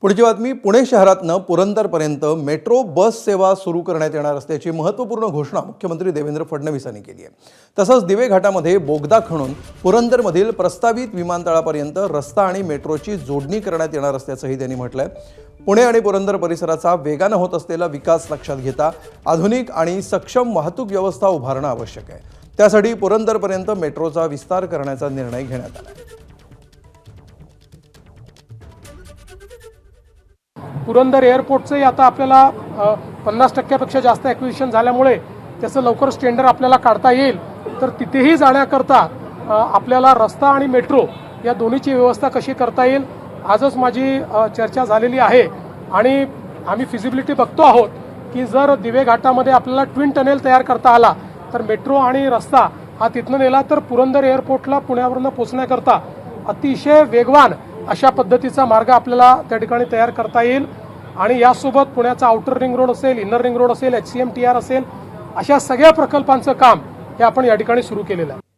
पुढची बातमी Pune शहरातनं पुरंदरपर्यंत metro bus सेवा सुरू करण्यात येणार असल्याची महत्त्वपूर्ण घोषणा मुख्यमंत्री देवेंद्र फडणवीस यांनी केली आहे। तसंच दिवे घाटामध्ये बोगदा खणून पुरंदरमधील प्रस्तावित विमानतळापर्यंत रस्ता आणि मेट्रोची जोडणी करण्यात येणार असल्याचंही त्यांनी म्हटलंय। पुणे आणि पुरंदर परिसराचा वेगानं होत असलेला विकास लक्षात घेता आधुनिक आणि सक्षम वाहतूक व्यवस्था उभारणं आवश्यक आहे। त्यासाठी पुरंदरपर्यंत मेट्रोचा विस्तार करण्याचा निर्णय घेण्यात आला आहे। पुरंदर एअरपोर्टचंही आता आपल्याला 50% जास्त ॲक्विजिशन झाल्यामुळे त्याचं लवकरच टेंडर आपल्याला काढता येईल। तर तिथेही जाण्याकरता आपल्याला रस्ता आणि मेट्रो या दोन्हीची व्यवस्था कशी करता येईल आजच माझी चर्चा झालेली आहे आणि आम्ही फिजिबिलिटी बघतो आहोत की जर दिवे घाटामध्ये आपल्याला ट्विन टनेल तयार करता आला तर मेट्रो आणि रस्ता हा तिथनं नेला तर पुरंदर एअरपोर्टला पुण्यावरून पोहोचण्याकरता अतिशय वेगवान अशा पद्धतीचा मार्ग आपल्याला त्या ठिकाणी तयार करता येईल। आणि यासोबत पुण्याचा आउटर रिंग रोड असेल, इनर रिंग रोड असेल, HCMTR असेल, अशा सगळ्या प्रकल्पांचं काम हे आपण या ठिकाणी सुरू केलेलं आहे।